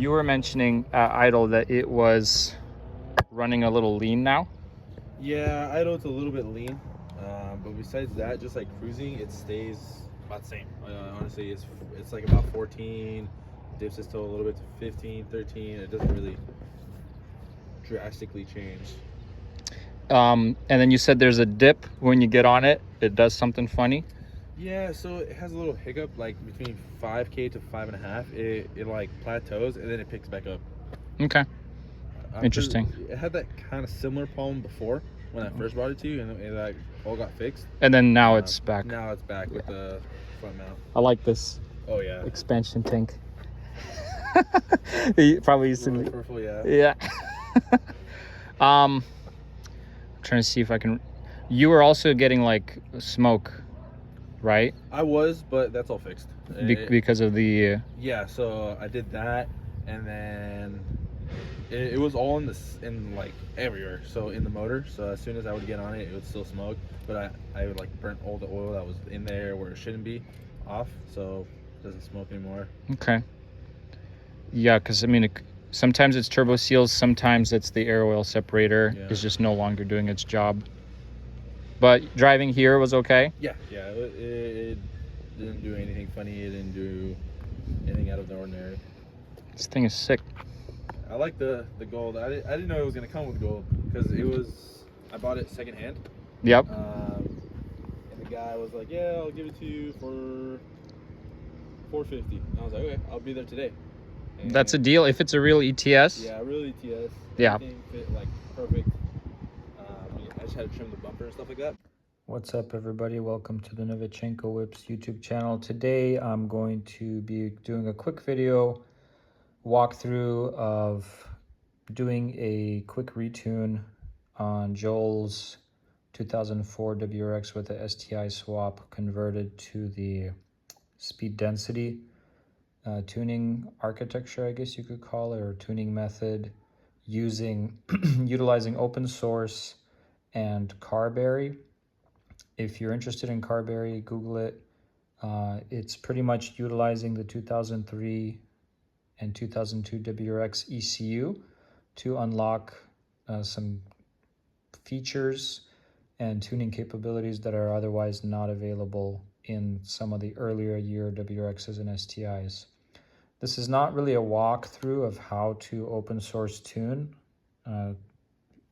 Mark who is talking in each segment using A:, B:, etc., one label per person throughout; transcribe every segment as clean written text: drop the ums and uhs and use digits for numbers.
A: you were mentioning at idle that it was running a little lean now.
B: Yeah, idle it's a little bit lean, but besides that, just like cruising, it stays about the same. Honestly, it's like about 14, dips it still a little bit to 15, 13. It doesn't really drastically change.
A: And then you said there's a dip when you get on it. It does something funny.
B: Yeah, so it has a little hiccup, like between 5K to 5.5. It like plateaus and then it picks back up.
A: Okay. Interesting.
B: It had that kind of similar problem before when I first brought it to you, and it like all got fixed.
A: And then now it's back.
B: Now it's back with the front mount.
A: I like this.
B: Oh yeah.
A: Expansion tank. You probably used to be.
B: Purple, yeah.
A: Yeah. I'm trying to see if I can. You were also getting like smoke, right?
B: I was, but that's all fixed.
A: Because of the.
B: Yeah, so I did that, and then it was all in like everywhere. So in the motor. So as soon as I would get on it, it would still smoke. But I would like burn all the oil that was in there where it shouldn't be off, so it doesn't smoke anymore.
A: Okay. Yeah, because I mean, sometimes it's turbo seals, sometimes it's the air oil separator is just no longer doing its job. But driving here was okay?
B: Yeah, it didn't do anything funny. It didn't do anything out of the ordinary.
A: This thing is sick.
B: I like the gold. I didn't know it was gonna come with gold because I bought it secondhand.
A: Yep.
B: And the guy was like, "Yeah, I'll give it to you for $450." And I was like, "Okay, I'll be there today." And
A: that's a deal if it's a real ETS.
B: Yeah, real ETS.
A: Yeah.
B: Everything fit like perfect. I just had to trim the bumper and stuff like that.
A: What's up, everybody? Welcome to the Novichenko Whips YouTube channel. Today I'm going to be doing a quick video walkthrough of doing a quick retune on Joel's 2004 WRX with the STI swap converted to the speed density tuning architecture, I guess you could call it, or tuning method, utilizing open source and Carberry. If you're interested in Carberry, Google it. It's pretty much utilizing the 2003 and 2002 WRX ECU to unlock some features and tuning capabilities that are otherwise not available in some of the earlier year WRXs and STIs. This is not really a walkthrough of how to open source tune.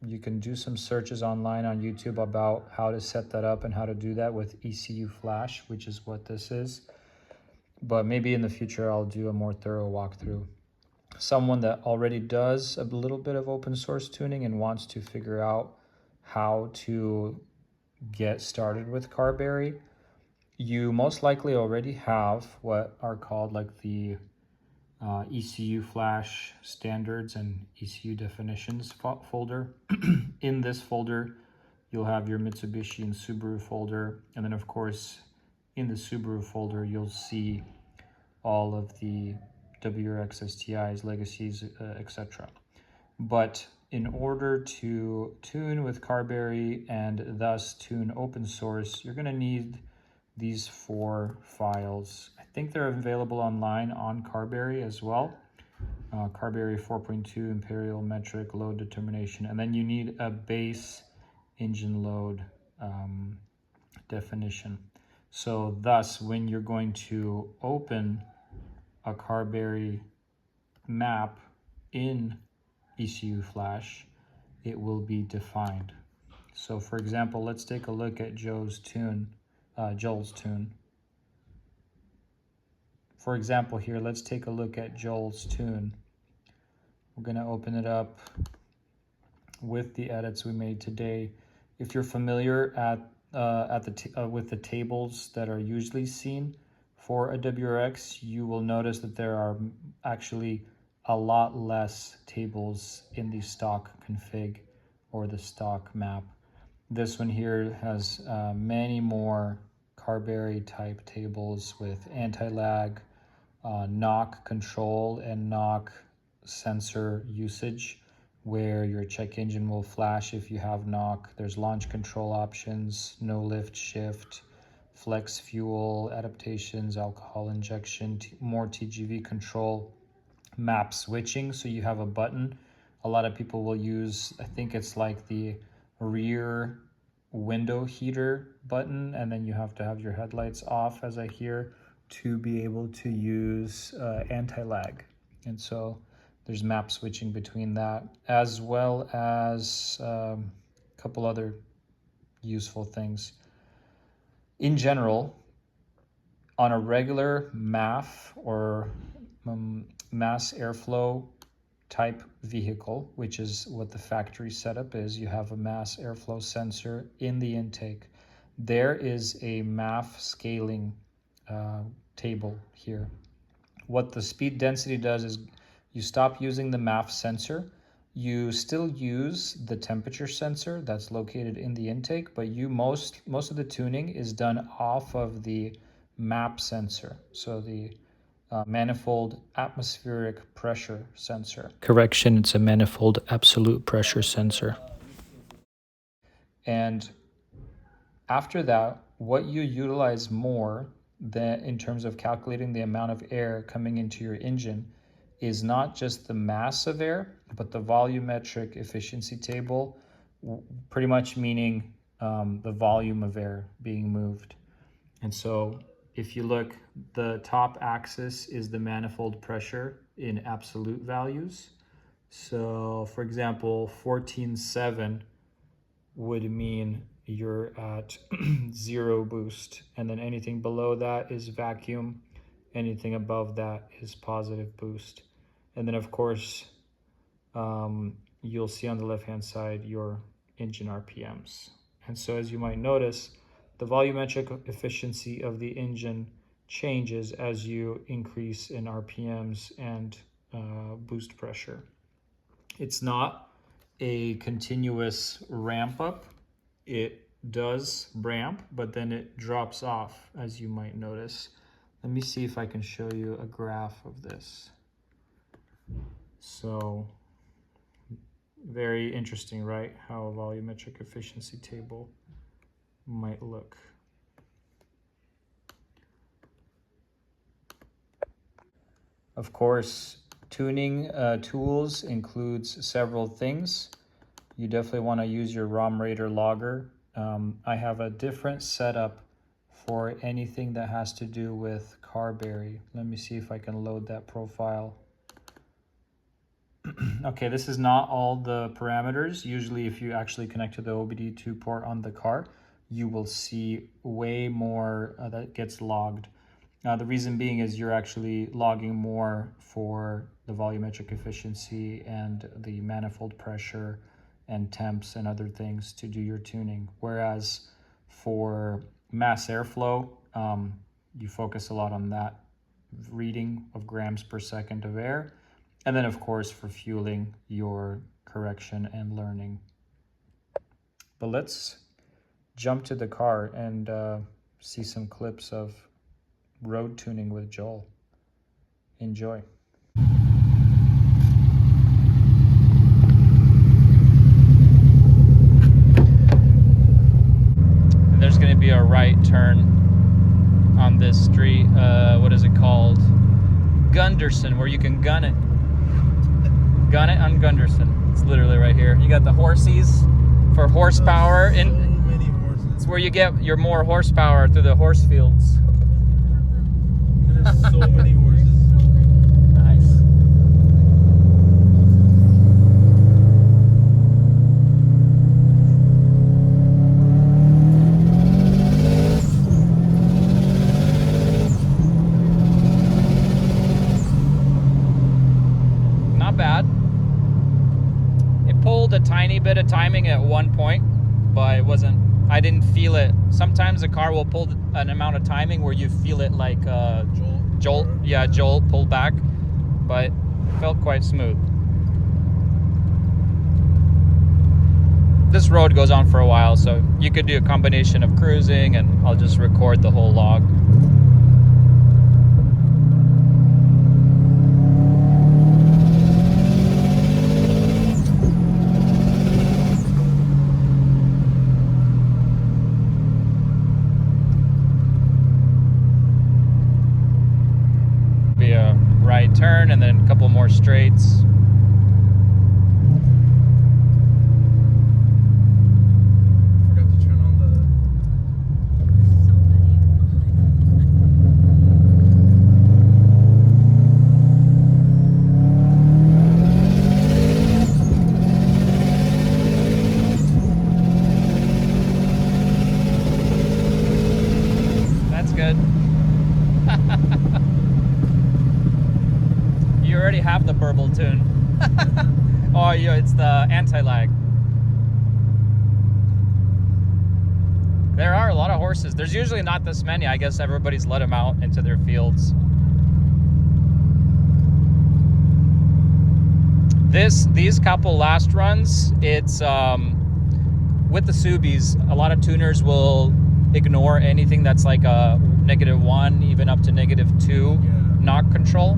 A: You can do some searches online on YouTube about how to set that up and how to do that with ECU Flash, which is what this is. But maybe in the future, I'll do a more thorough walkthrough. Someone that already does a little bit of open source tuning and wants to figure out how to get started with Carberry, you most likely already have what are called like the ECU Flash standards and ECU definitions folder. In this folder, you'll have your Mitsubishi and Subaru folder. And then of course, in the Subaru folder, you'll see all of the WRX STIs, legacies, etc. But in order to tune with Carberry and thus tune open source, you're going to need these 4 files. I think they're available online on Carberry as well. Carberry 4.2 Imperial Metric Load Determination. And then you need a base engine load definition. So thus, when you're going to open a Carberry map in ECU Flash, it will be defined. So for example, let's take a look at Joel's tune. For example here, let's take a look at Joel's tune. We're going to open it up with the edits we made today. If you're familiar with the tables that are usually seen for a WRX, you will notice that there are actually a lot less tables in the stock config or the stock map. This one here has many more Carberry type tables with anti-lag, knock control and knock sensor usage, where your check engine will flash if you have knock. There's launch control options, no lift shift, flex fuel, adaptations, alcohol injection, more TGV control, map switching. So you have a button. A lot of people will use, I think it's like the rear window heater button, and then you have to have your headlights off, as I hear, to be able to use anti-lag. And so there's map switching between that, as well as a couple other useful things. In general, on a regular MAF or mass airflow type vehicle, which is what the factory setup is, you have a mass airflow sensor in the intake. There is a MAF scaling table here. What the speed density does is you stop using the MAF sensor. You still use the temperature sensor that's located in the intake, but most of the tuning is done off of the MAP sensor, so the manifold atmospheric pressure sensor. Correction, it's a manifold absolute pressure sensor. And after that, what you utilize more than in terms of calculating the amount of air coming into your engine is not just the mass of air, but the volumetric efficiency table, pretty much meaning the volume of air being moved. And so if you look, the top axis is the manifold pressure in absolute values. So for example, 14.7 would mean you're at 0 boost, and then anything below that is vacuum, anything above that is positive boost. And then of course, you'll see on the left-hand side your engine RPMs. And so as you might notice, the volumetric efficiency of the engine changes as you increase in RPMs and boost pressure. It's not a continuous ramp up. It does ramp, but then it drops off, as you might notice. Let me see if I can show you a graph of this. So very interesting, right? How a volumetric efficiency table might look. Of course, tuning tools includes several things. You definitely want to use your ROM Raider logger. I have a different setup for anything that has to do with carberry. Let me see if I can load that profile. Okay, this is not all the parameters. Usually if you actually connect to the OBD2 port on the car, you will see way more that gets logged. The reason being is you're actually logging more for the volumetric efficiency and the manifold pressure and temps and other things to do your tuning. Whereas for mass airflow, you focus a lot on that reading of grams per second of air. And then of course for fueling, your correction and learning. But let's jump to the car and see some clips of road tuning with Joel. Enjoy. And there's going to be a right turn on this street. What is it called? Gunderson, where you can gun it. Gun it on Gunderson. It's literally right here. You got the horsies for horsepower.
B: So many horses.
A: It's where you get your more horsepower through the horse fields.
B: There's so many horses.
A: Nice. Not bad. It pulled a tiny bit of timing at one point, but I didn't feel it. Sometimes a car will pull an amount of timing where you feel it like jolt, pull back, but it felt quite smooth. This road goes on for a while, so you could do a combination of cruising, and I'll just record the whole log. Turn and then a couple more straights.
B: Forgot to turn on the.
A: That's good. You already have the burble tune. Oh, yeah, it's the anti-lag. There are a lot of horses. There's usually not this many. I guess everybody's let them out into their fields. These couple last runs, it's with the Subies, a lot of tuners will ignore anything that's like a -1, even up to -2 knock control.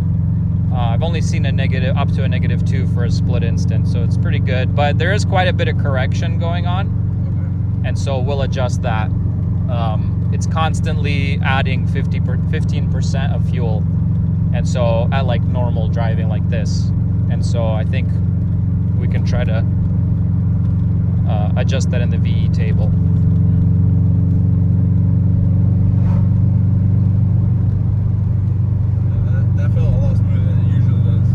A: I've only seen up to a -2 for a split instant, so it's pretty good. But there is quite a bit of correction going on, and so we'll adjust that. It's constantly adding 15% of fuel, and so at like normal driving like this, and so I think we can try to adjust that in the VE table.
B: That felt a lot smoother than it usually does.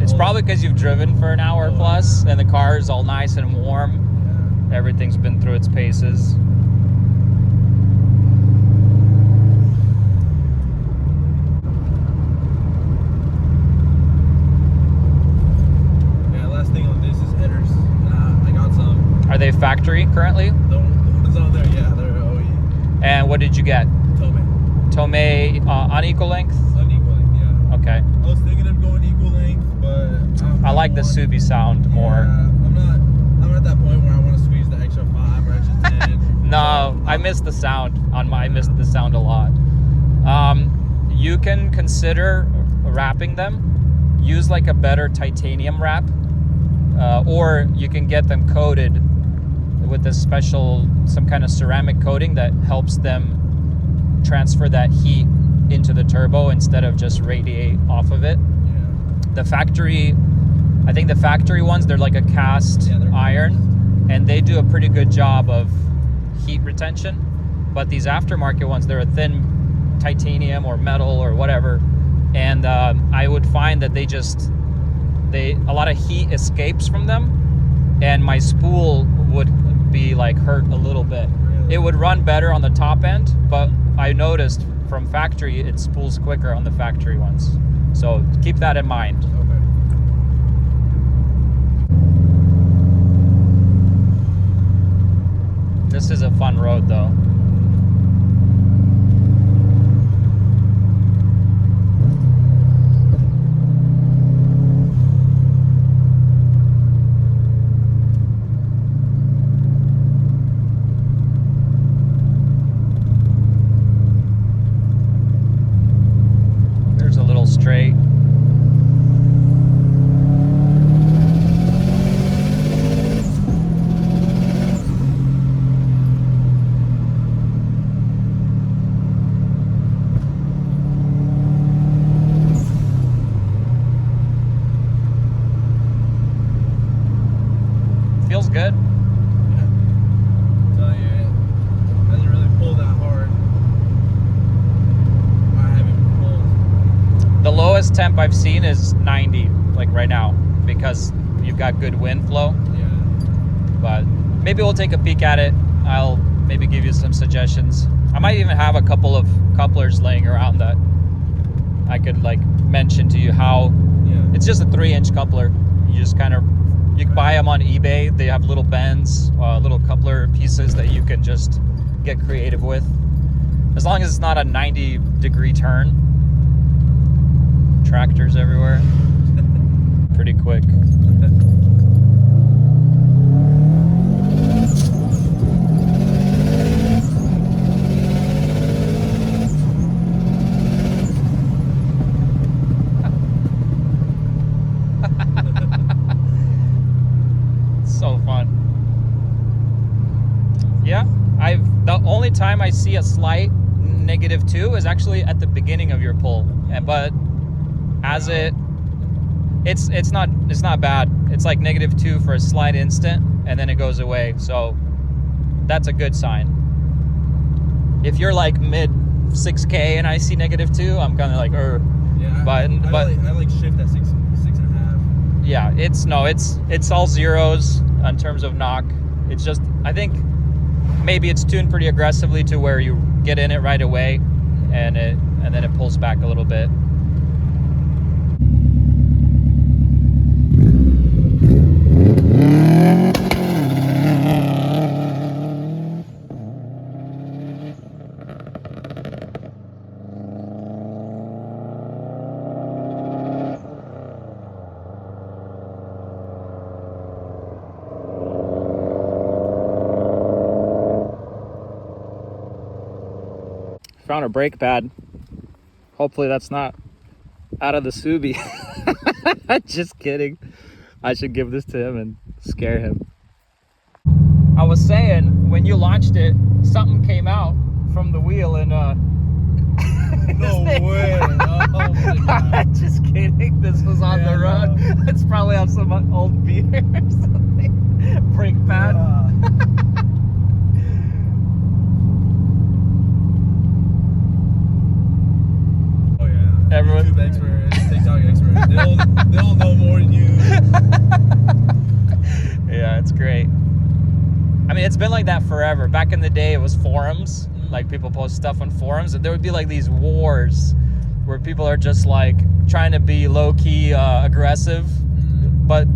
A: It's probably because you've driven for an hour plus, and the car is all nice and warm.
B: Yeah.
A: Everything's been through its paces.
B: Yeah, last thing on this is headers. I got some.
A: Are they factory currently?
B: The ones on there, yeah, they're OE.
A: And what did you get?
B: Tomei.
A: Tomei unequal length?
B: Unequal length, yeah.
A: Okay.
B: I was thinking of going equal length, but
A: I like the Subie sound more.
B: I'm at that point where I want to squeeze the extra 5 or extra 10.
A: No, I miss the sound I missed the sound a lot. You can consider wrapping them. Use like a better titanium wrap, or you can get them coated with this some kind of ceramic coating that helps them transfer that heat into the turbo instead of just radiate off of it.
B: Yeah.
A: I think the factory ones, they're like a cast iron, and they do a pretty good job of heat retention. But these aftermarket ones, they're a thin titanium or metal or whatever, and I would find that a lot of heat escapes from them, and my spool would be like hurt a little bit.
B: Really?
A: It would run better on the top end, but I noticed from factory it spools quicker on the factory ones. So keep that in mind.
B: Okay.
A: This is a fun road though. There's a little straight. Feels good.
B: Yeah. I'm telling you, it doesn't really pull that hard. I haven't pulled.
A: The lowest temp I've seen is 90, like right now, because you've got good wind flow.
B: Yeah.
A: But maybe we'll take a peek at it. I'll maybe give you some suggestions. I might even have a couple of couplers laying around that I could like mention to you how.
B: Yeah.
A: It's just a 3-inch coupler. You just you can buy them on eBay. They have little bends, little coupler pieces that you can just get creative with. As long as it's not a 90-degree turn. Tractors everywhere. Pretty quick. So fun. Yeah, the only time I see a slight -2 is actually at the beginning of your pull, but as it it's not bad. It's like -2 for a slight instant, and then it goes away. So that's a good sign. If you're like mid 6K and I see -2, I'm kind of like,
B: Yeah,
A: but
B: I like shift at 6.5.
A: Yeah, it's all zeros in terms of knock. It's just, I think maybe it's tuned pretty aggressively to where you get in it right away, and then it pulls back a little bit. Found a brake pad. Hopefully that's not out of the Subie. Just kidding. I should give this to him and scare him. I was saying, when you launched it, something came out from the wheel and
B: No way. Oh my God.
A: Just kidding. This was on the road. No. It's probably on some old beer or something. Brake pad.
B: Oh yeah.
A: Everyone.
B: YouTube experts, TikTok experts. They'll know more than you.
A: Yeah, it's great. I mean, it's been like that forever. Back in the day, it was forums. Like, people post stuff on forums, and there would be like these wars where people are just like trying to be low-key aggressive, but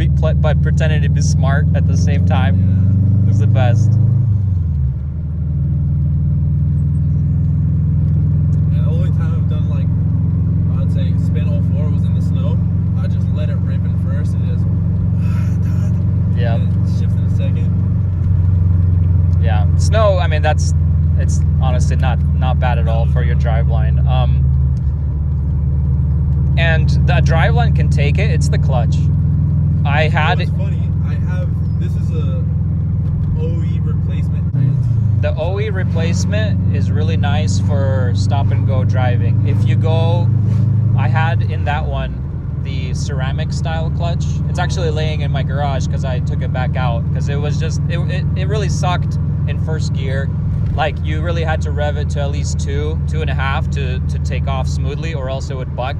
A: pretending to be smart at the same time. Yeah. It was the best.
B: Yeah, the only time I've done like, I'd say spin all four was in the snow. I just let it rip in first and just
A: yeah,
B: and shift in a second.
A: Yeah, snow. I mean, it's honestly not bad at all for your driveline. And the driveline can take it. It's the clutch. I had.
B: It's funny. This is a OE replacement.
A: The OE replacement is really nice for stop and go driving. If you go, I had in that one the ceramic style clutch. It's actually laying in my garage because I took it back out because it was just it really sucked in first gear. Like, you really had to rev it to at least 2.5 to take off smoothly, or else it would buck.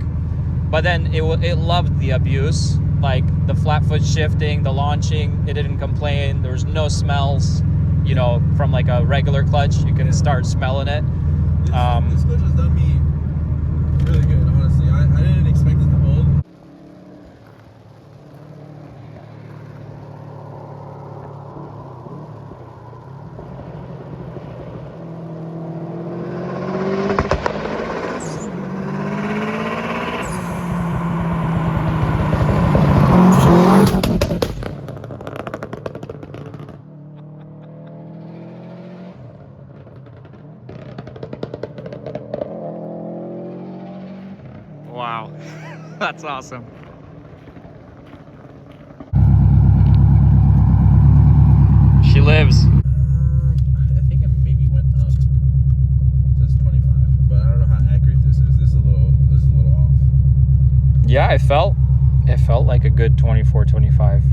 A: But then it loved the abuse, like the flat foot shifting, the launching. It didn't complain. There was no smells, you know, from like a regular clutch. You can start smelling it.
B: This clutch has done me really good, honestly. I didn't expect it to hold.
A: Wow, that's awesome. She lives.
B: I think it maybe went up. It says 25, but I don't know how accurate this is. This is a little off.
A: Yeah, it felt like a good 24, 25.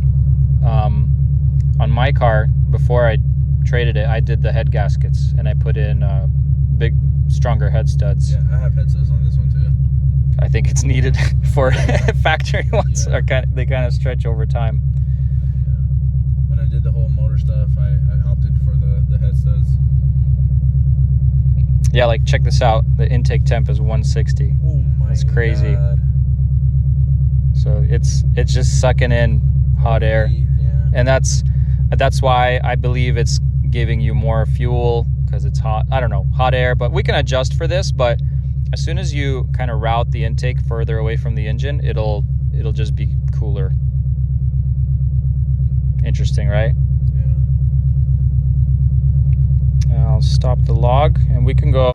A: On my car, before I traded it, I did the head gaskets and I put in big, stronger head studs.
B: Yeah, I have head studs on this one too.
A: I think it's needed for factory ones. Yeah. They kind of stretch over time.
B: When I did the whole motor stuff, I opted for the head studs.
A: Yeah, like, check this out. The intake temp is 160.
B: Oh my
A: That's crazy.
B: God.
A: So it's just sucking in hot air.
B: Yeah.
A: And that's why I believe it's giving you more fuel, because it's hot. I don't know, hot air, but we can adjust for this. But as soon as you kind of route the intake further away from the engine, it'll just be cooler. Interesting, right?
B: Yeah.
A: I'll stop the log and we can go.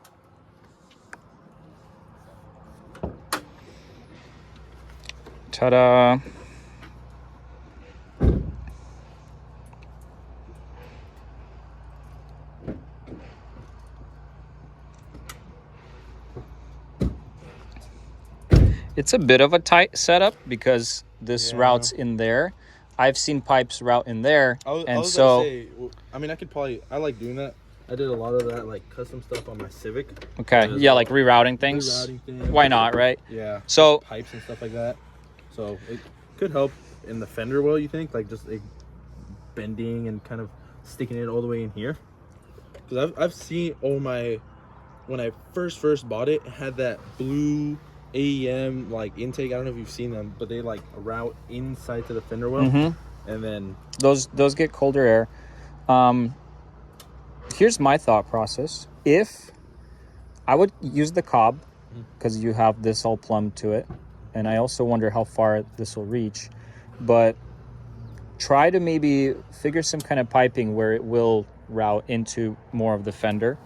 A: Ta-da. It's a bit of a tight setup because this
B: Yeah.
A: routes in there. I've seen pipes route in there,
B: I
A: and
B: was
A: so
B: gonna say, I mean, I like doing that. I did a lot of that, like custom stuff on my Civic.
A: okay, yeah, like rerouting things.
B: Rerouting things.
A: Why not, right?
B: Yeah.
A: So
B: Pipes and stuff like that. So it could help in the fender well, you think, like just like bending and kind of sticking it all the way in here. Because I've seen when I first bought it, it had that blue AEM like intake. I don't know if you've seen them, but they like route inside to the fender well, and then
A: those get colder air. Here's my thought process. If I would use the Cobb, because you have this all plumbed to it, and I also wonder how far this will reach, but try to maybe figure some kind of piping where it will route into more of the fender,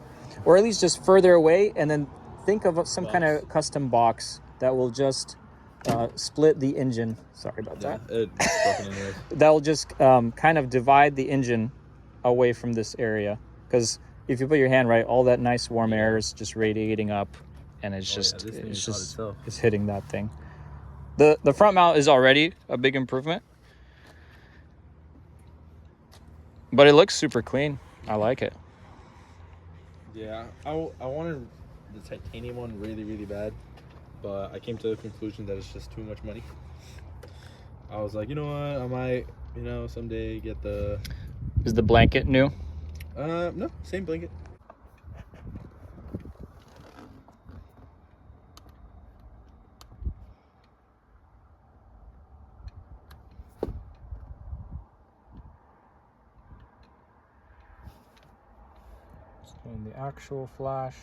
A: or at least just further away, and then think of some kind of custom box that will just split the engine. Sorry about that. That will just kind of divide the engine away from this area, because if you put your hand right, all that nice warm air is just radiating up, and it's it's hitting that thing. The front mount is already a big improvement, but it looks super clean. I like it.
B: Yeah, I wanted the titanium one really bad, but I came to the conclusion that it's just too much money. I was like, you know what, I might, someday get the...
A: Is the blanket new?
B: No, same blanket.
A: Just doing the actual flash.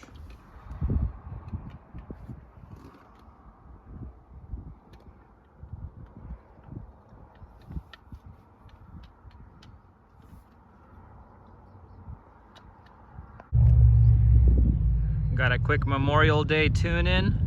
A: Got a quick Memorial Day tune-in.